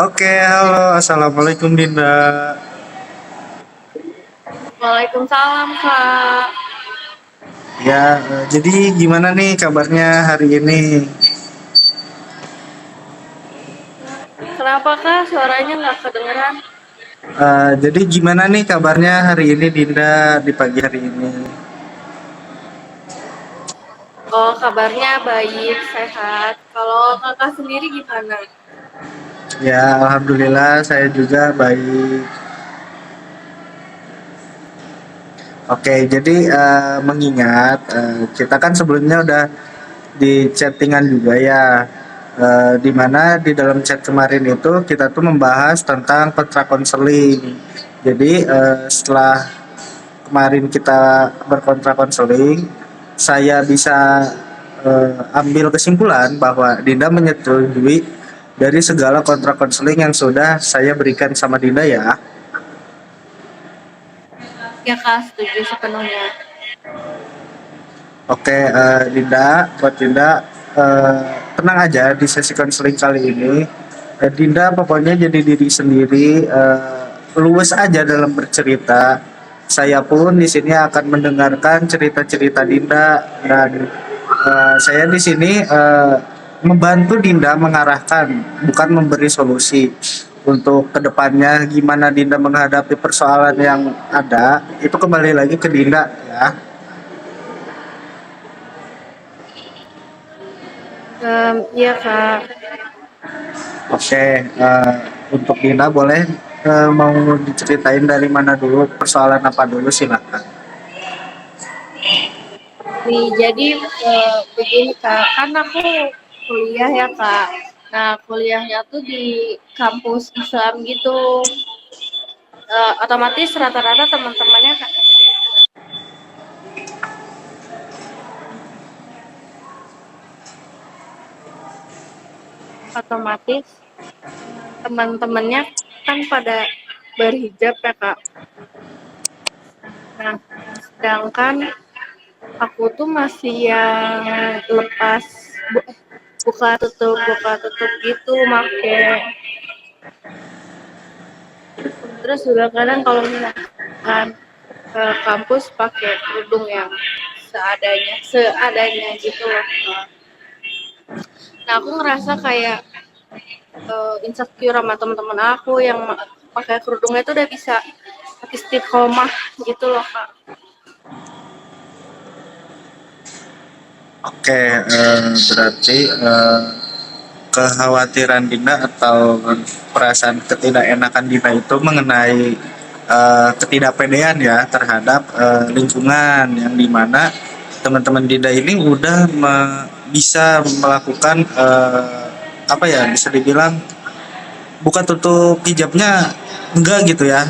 Oke, halo, assalamualaikum Dinda. Waalaikumsalam, Kak. Ya, jadi gimana nih kabarnya hari ini? Kenapa, Kak? Suaranya nggak kedengeran? Jadi gimana nih kabarnya hari ini Dinda di pagi hari ini? Oh, kabarnya baik, sehat. Kalau Kakak sendiri gimana? Ya, alhamdulillah saya juga baik. Oke, jadi mengingat kita kan sebelumnya udah di chattingan juga ya, di mana di dalam chat kemarin itu kita tuh membahas tentang konseling. Jadi setelah kemarin kita berkontra konseling, saya bisa ambil kesimpulan bahwa Dinda menyetujui dari segala kontra konseling yang sudah saya berikan sama Dinda ya. Ya, Kak, setuju sepenuhnya. Oke, Dinda, buat Dinda eh, tenang aja di sesi konseling kali ini. Dinda pokoknya jadi diri sendiri, luwes aja dalam bercerita. Saya pun di sini akan mendengarkan cerita-cerita Dinda dan saya di sini membantu Dinda mengarahkan, bukan memberi solusi. Untuk kedepannya gimana Dinda menghadapi persoalan yang ada, itu kembali lagi ke Dinda ya. Iya, Kak. Oke, untuk Dina boleh mau diceritain dari mana dulu, persoalan apa dulu silakan. Nih, jadi begini, Kak. Kan aku kuliah ya, Kak. Nah, kuliahnya tuh di kampus Islam gitu. Otomatis rata-rata teman-temannya otomatis teman-temannya kan pada berhijab ya, Kak. Nah, sedangkan aku tuh masih yang lepas buka tutup gitu make. Terus juga kadang kalau misalkan ke kampus pakai kerudung yang seadanya gitu loh. Nah, aku ngerasa kayak insecure sama teman-teman aku yang pakai kerudungnya tuh udah bisa istiqomah gitu loh, Kak. Oke, berarti kekhawatiran Dina atau perasaan ketidakenakan Dina itu mengenai ketidakpedean ya terhadap lingkungan yang dimana teman-teman Dinda ini udah bisa melakukan apa ya bisa dibilang buka tutup hijabnya enggak gitu ya,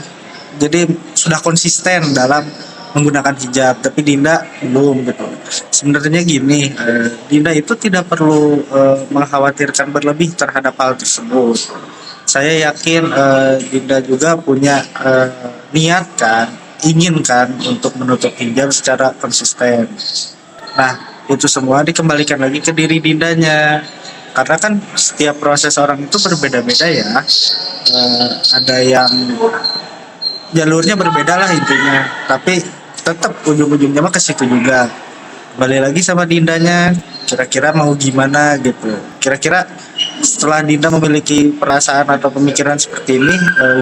jadi sudah konsisten dalam menggunakan hijab tapi Dinda belum gitu. Sebenarnya gini, Dinda itu tidak perlu mengkhawatirkan berlebih terhadap hal tersebut. Saya yakin Dinda juga punya niat kan, ingin kan untuk menutup hijab secara konsisten. Nah, itu semua dikembalikan lagi ke diri Dindanya. Karena kan setiap proses orang itu berbeda-beda ya. Ada yang jalurnya berbeda lah intinya. Tapi tetap ujung-ujungnya mah ke situ juga. Kembali lagi sama Dindanya. Kira-kira mau gimana gitu. Kira-kira setelah Dinda memiliki perasaan atau pemikiran seperti ini,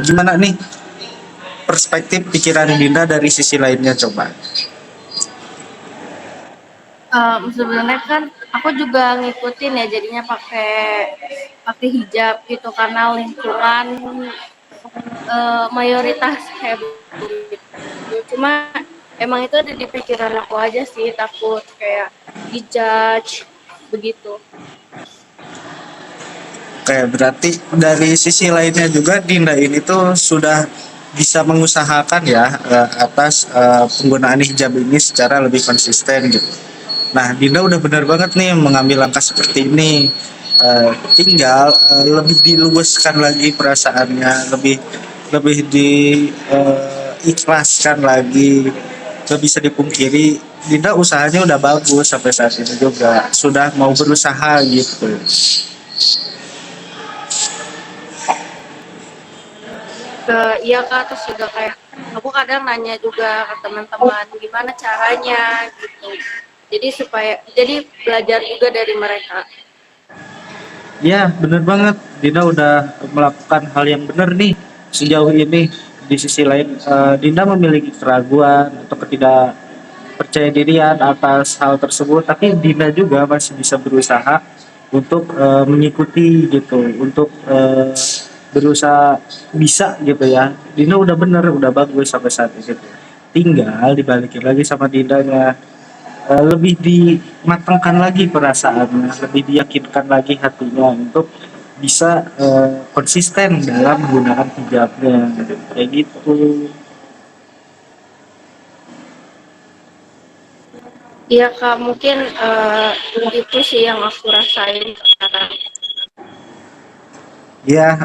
gimana nih perspektif pikiran Dinda dari sisi lainnya coba? Sebenarnya kan aku juga ngikutin ya jadinya pakai pakai hijab gitu karena lingkungan mayoritas kayak begitu. Cuma emang itu ada di pikiran aku aja sih takut kayak dijudge begitu. Kayak berarti dari sisi lainnya juga Dinda ini tuh sudah bisa mengusahakan ya atas penggunaan hijab ini secara lebih konsisten gitu. Nah, Dinda udah benar banget nih mengambil langkah seperti ini. Tinggal lebih diluaskan lagi perasaannya, lebih lebih diikhlaskan lagi. Gak bisa dipungkiri, Dinda usahanya udah bagus sampai saat ini juga. Sudah mau berusaha gitu. iya kak, terus juga kayak aku kadang nanya juga ke teman-teman gimana caranya gitu. Jadi belajar juga dari mereka. Ya, bener banget. Dinda udah melakukan hal yang benar nih sejauh ini. Di sisi lain, Dinda memiliki keraguan atau ketidakpercaya dirian atas hal tersebut, tapi Dinda juga masih bisa berusaha untuk mengikuti gitu, untuk berusaha bisa gitu ya. Dinda udah bener, udah bagus sampai saat ini gitu. Tinggal dibalikin lagi sama Dindanya, lebih dimatangkan lagi perasaannya, lebih diyakinkan lagi hatinya untuk bisa konsisten dalam menggunakan hijabnya, kayak gitu. Iya kak, mungkin itu sih yang aku rasain sekarang. Ya,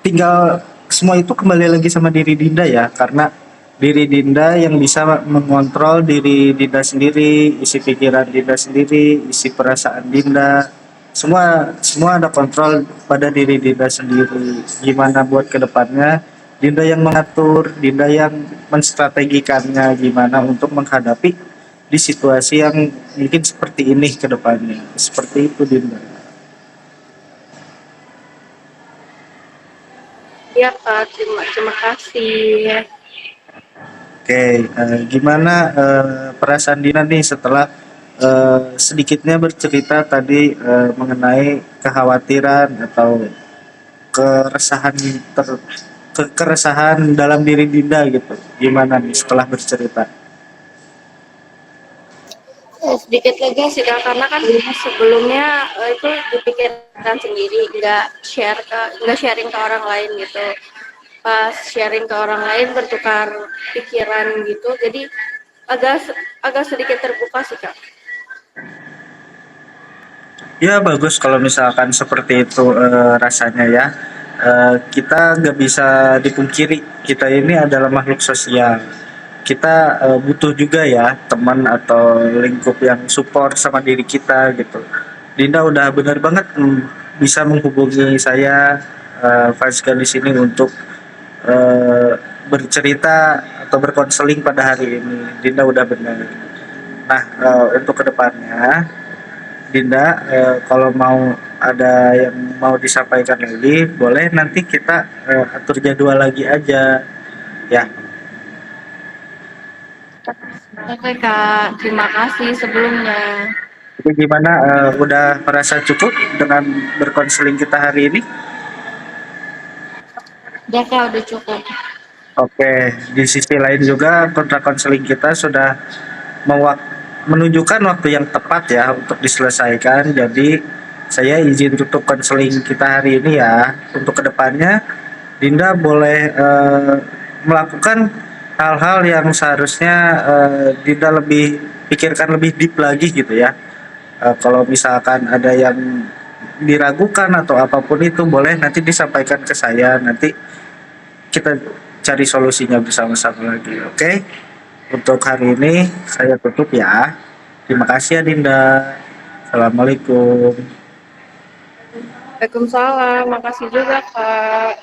tinggal semua itu kembali lagi sama diri Dinda ya, karena diri Dinda yang bisa mengontrol diri Dinda sendiri, isi pikiran Dinda sendiri, isi perasaan Dinda. Semua semua ada kontrol pada diri Dinda sendiri. Gimana buat kedepannya, Dinda yang mengatur, Dinda yang menstrategikannya gimana untuk menghadapi di situasi yang mungkin seperti ini ke depannya. Seperti itu Dinda. Iya kak, terima kasih. Oke, gimana perasaan Dina nih setelah sedikitnya bercerita tadi mengenai kekhawatiran atau keresahan keresahan dalam diri Dinda gitu. Gimana nih setelah bercerita? Sedikit lega sih kak, karena kan sebelumnya itu dipikirkan sendiri, nggak sharing ke orang lain gitu. Pas sharing ke orang lain bertukar pikiran gitu, jadi agak agak sedikit terbuka sih kak. Ya bagus kalau misalkan seperti itu rasanya ya. Kita nggak bisa dipungkiri kita ini adalah makhluk sosial. Kita butuh juga ya teman atau lingkup yang support sama diri kita gitu. Dinda udah bener banget bisa menghubungi saya Fazka di sini untuk eh, bercerita atau berkonseling pada hari ini. Dinda udah bener. Nah, untuk kedepannya Dinda, kalau mau ada yang mau disampaikan lagi, boleh nanti kita atur jadwal lagi aja, ya. Oke kak, terima kasih sebelumnya. Jadi gimana, udah merasa cukup dengan berkonseling kita hari ini? Udah kak, udah cukup. Oke, di sisi lain juga kontra konseling kita sudah mewak menunjukkan waktu yang tepat ya untuk diselesaikan. Jadi saya izin tutup konseling kita hari ini ya. Untuk kedepannya Dinda boleh melakukan hal-hal yang seharusnya Dinda lebih pikirkan lebih deep lagi gitu ya. Kalau misalkan ada yang diragukan atau apapun itu boleh nanti disampaikan ke saya, nanti kita cari solusinya bersama-sama lagi. Oke, untuk hari ini saya tutup ya. Terima kasih ya Dinda. Assalamualaikum. Waalaikumsalam, makasih juga kak.